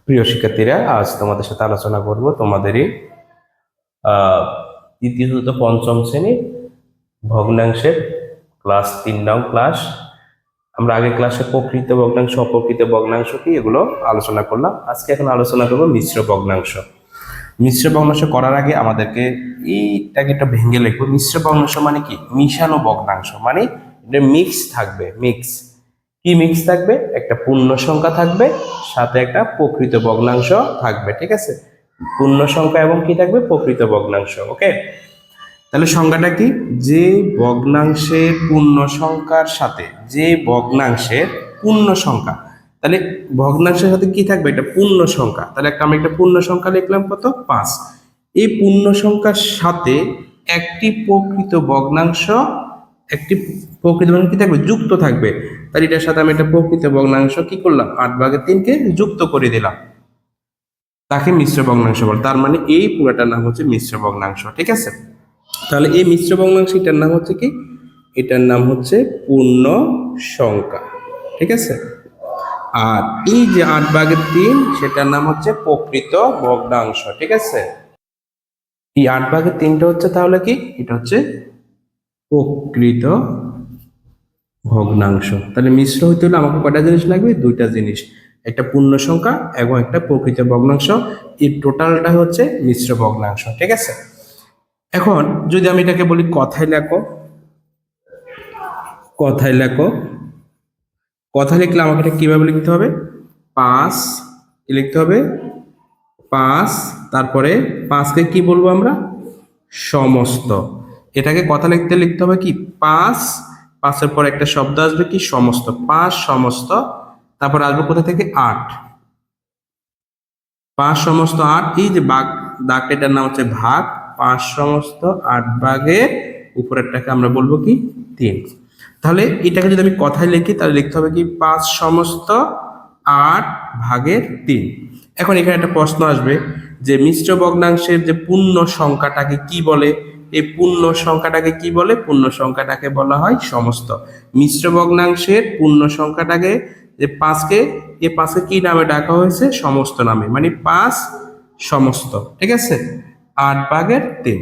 প্রিয় শিক্ষার্থীরা, আজ তোমাদের সাথে আলোচনা করব তোমাদেরই আহ তৃতীয় চতুর্থ পঞ্চম শ্রেণী ভগ্নাংশের ক্লাস 3 নং ক্লাস। আমরা আগের ক্লাসে প্রকৃত ভগ্নাংশ, অপ্রকৃত ভগ্নাংশ কি এগুলো আলোচনা করলাম। আজকে এখন আলোচনা করব মিশ্র ভগ্নাংশ। মিশ্র ভগ্নাংশ করার আগে আমাদেরকে এইটাকে একটা ভেঙে লিখবো। মিশ্র ভগ্নাংশ মানে কি? মিশানো ভগ্নাংশ মানে এটা মিক্স থাকবে। কি মিক্স থাকবে? একটা পূর্ণ সংখ্যা থাকবে, সাথে একটা প্রকৃত ভগ্নাংশ থাকবে। ঠিক আছে, পূর্ণ সংখ্যা এবং কি থাকবে? প্রকৃত ভগ্নাংশ। ওকে, তাহলে সংখ্যাটা কি? যে ভগ্নাংশের পূর্ণ সংখ্যার সাথে, যে ভগ্নাংশের পূর্ণ সংখ্যা, তাহলে ভগ্নাংশের সাথে কি থাকবে? এটা পূর্ণ সংখ্যা। তাহলে আমি একটা পূর্ণ সংখ্যা লিখলাম, কত? 5। এই পূর্ণ সংখ্যার সাথে একটি প্রকৃত ভগ্নাংশ, একটি প্রকৃত ভগ্নাংশ কি থাকবে? যুক্ত থাকবে। তাহলে এটার সাথে আমি একটা প্রকৃত ভগ্নাংশ কি করলাম? 8/3কে যুক্ত করে দিলাম, তাকে মিশ্র ভগ্নাংশ বলে। তার মানে এই পুরোটার নাম হচ্ছে মিশ্র ভগ্নাংশ। ঠিক আছে, তাহলে এই মিশ্র ভগ্নাংশ এটার নাম হচ্ছে কি? এটার নাম হচ্ছে পূর্ণ সংখ্যা। ঠিক আছে, আর এই যে 8/3 সেটার নাম হচ্ছে প্রকৃত ভগ্নাংশ। ঠিক আছে, এই 8/3টা হচ্ছে তাহলে কি? এটা হচ্ছে প্রকৃত ভগ্নাংশ। তাহলে মিশ্র হইতে হলে আমাকে কয়টা জিনিস লাগবে? দুইটা জিনিস, একটা পূর্ণ সংখ্যা এবং একটা প্রকৃত ভগ্নাংশ। এই টোটালটা হচ্ছে মিশ্র ভগ্নাংশ। ঠিক আছে, এখন যদি আমি এটাকে বলি কথায় লেখো, কথায় লেখো, কথা লিখলে আমাকে এটা কিভাবে লিখতে হবে? 5 কি লিখতে হবে? 5, তারপরে 5কে কি বলবো আমরা? সমস্ত। এটাকে কথা লিখতে লিখতে হবে কি? 5 এর পর একটা শব্দ আসবে কি? সমস্ত। 5 সমস্ত, তারপর আসবে কোথা থেকে? 8। 5 সমস্ত 8, এই যে দাগটা, এটার নাম হচ্ছে ভাগ। 5 সমস্ত 8/, উপরেরটাকে আমরা বলবো কি? 3। তাহলে এটাকে যদি আমি কথায় লিখি তাহলে লিখতে হবে কি? 5 সমস্ত 8/3। এখন এখানে একটা প্রশ্ন আসবে যে মিশ্র ভগ্নাংশের যে পূর্ণ সংখ্যাটাকে কি বলে? এই পূর্ণ সংখ্যাটাকে কি বলে? পূর্ণ সংখ্যাটাকে বলা হয় সমস্ত। মিশ্র ভগ্নাংশের পূর্ণ সংখ্যাটাকে, যে 5কে, এই 5কে কি নামে ডাকা হয়েছে? সমস্ত নামে, মানে 5 সমস্ত। ঠিক আছে, 8/3।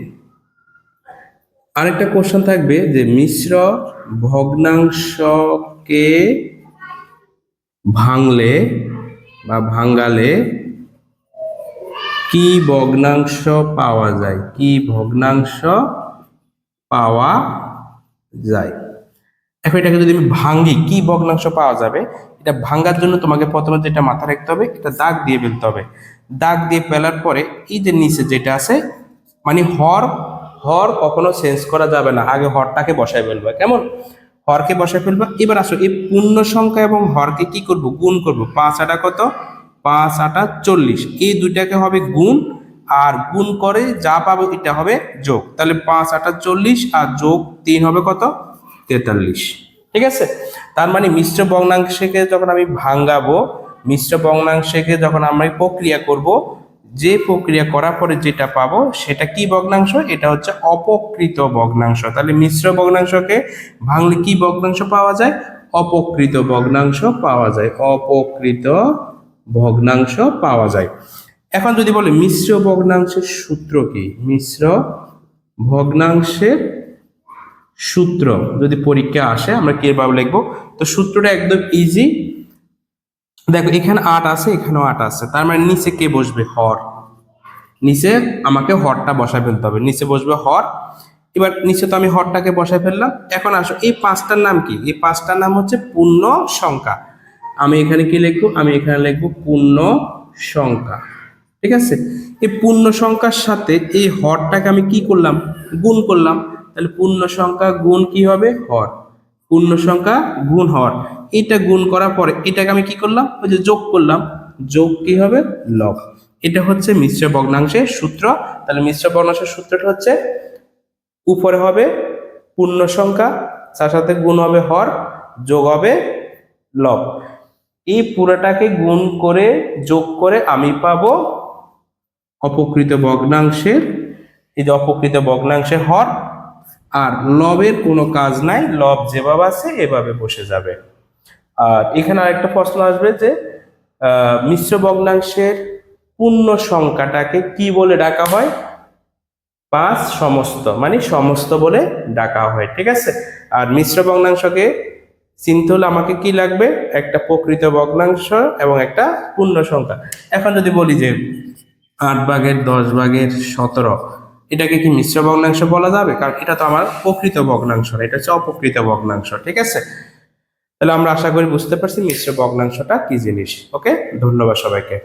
আরেকটা কোশ্চেন থাকবে যে মিশ্র ভগ্নাংশকে ভাঙলে বা ভাঙালে কি ভগ্নাংশ পাওয়া যায়? কি ভগ্নাংশ পাওয়া যায়? এখন এটাকে যদি আমি ভাঙি, কি ভগ্নাংশ পাওয়া যাবে? এটা ভাঙার জন্য তোমাকে প্রথমে যেটা মাথায় রাখতে হবে, এটা দাগ দিয়ে ফেলতে হবে। দাগ দিয়ে ফেলার পরে এই যে নিচে যেটা আছে, মানে হর, হর কখনো চেঞ্জ করা যাবে না। আগে হরটাকে বসায় ফেলবা। কেমন? হরকে বসায় ফেলবা। এবার আসো, এই পূর্ণ সংখ্যা এবং হরকে কি করব? গুণ করব। 5 8 কত? 5 8 40। এই দুইটাকে হবে গুণ, আর গুণ করে যা পাবো এটা হবে যোগ। তাহলে 5 8 40 আর যোগ 3 হবে কত? 43। ঠিক আছে, তার মানে মিশ্র ভগ্নাংশকে যখন আমি ভাঙাবো, মিশ্র ভগ্নাংশকে যখন আমরা প্রক্রিয়া করব, যে প্রক্রিয়া করার পরে যেটা পাবো সেটা কি ভগ্নাংশ? এটা হচ্ছে অপকৃত ভগ্নাংশ। তাহলে মিশ্র ভগ্নাংশকে ভাঙলে কি ভগ্নাংশ পাওয়া যায়? অপকৃত ভগ্নাংশ পাওয়া যায়। অপকৃত ভগ্নাংশ পাওয়া যায়। এখন যদি বলে মিশ্র ভগ্নাংশের সূত্র কি? মিশ্র ভগ্নাংশের সূত্র যদি পরীক্ষা আসে আমরা কিভাবে লিখবো? তো সূত্রটা একদম ইজি। দেখো, এখানে 8 আছে, এখানেও 8 আছে, তার মানে নিচে কে বসবে? হর। নিচে আমাকে হরটা বসায় ফেলতে হবে। নিচে বসবে হর। এবার নিচে তো আমি হরটাকে বসায় ফেললাম। এখন আসো, এই 5টার নাম কি? এই 5টার নাম হচ্ছে পূর্ণ সংখ্যা। আমি এখানে কি লিখবো? আমি এখানে লিখবো পূর্ণ সংখ্যা। ঠিক আছে, এই পূর্ণ সংখ্যার সাথে এই হরটাকে আমি কি করলাম? গুণ করলাম। তাহলে পূর্ণ সংখ্যা গুণ কি হবে? হর। পূর্ণ সংখ্যা গুণ হর। এটা গুণ করার পরে এটাকে আমি কি করলাম? ওই যে যোগ করলাম। যোগ কি হবে? লব। এটা হচ্ছে মিশ্র ভগ্নাংশের সূত্র। তাহলে মিশ্র ভগ্নাংশের সূত্রটা হচ্ছে, উপরে হবে পূর্ণ সংখ্যা, তার সাথে গুণ হবে হর, যোগ হবে লব। এই পুরোটাকে গুণ করে যোগ করে আমি পাবো অপকৃত ভগ্নাংশের, এই যে অপকৃত ভগ্নাংশের হর। আর লবের কোনো কাজ নাই, লব যেভাবে আছে এভাবে বসে যাবে। আর এখানে আরেকটা প্রশ্ন আসবে যে মিশ্র ভগ্নাংশের পূর্ণ সংখ্যাটাকে কি বলে ডাকা হয়? 5 সমস্ত, মানে সমস্ত বলে ডাকা হয়, ঠিক আছে। আর মিশ্র ভগ্নাংশকে চিনতে হলে আমাকে কি লাগবে? একটা প্রকৃত ভগ্নাংশ এবং একটা পূর্ণ সংখ্যা। এখন যদি বলি যে 8/10/17, এটাকে কি মিশ্র ভগ্নাংশ বলা যাবে? কারণ এটা তো আমার প্রকৃত ভগ্নাংশ না, এটা হচ্ছে অপ্রকৃত ভগ্নাংশ, ঠিক আছে। তাহলে আমরা আশা করি বুঝতে পারছি মিশ্র ভগ্নাংশটা কি জিনিস। ওকে, ধন্যবাদ সবাইকে।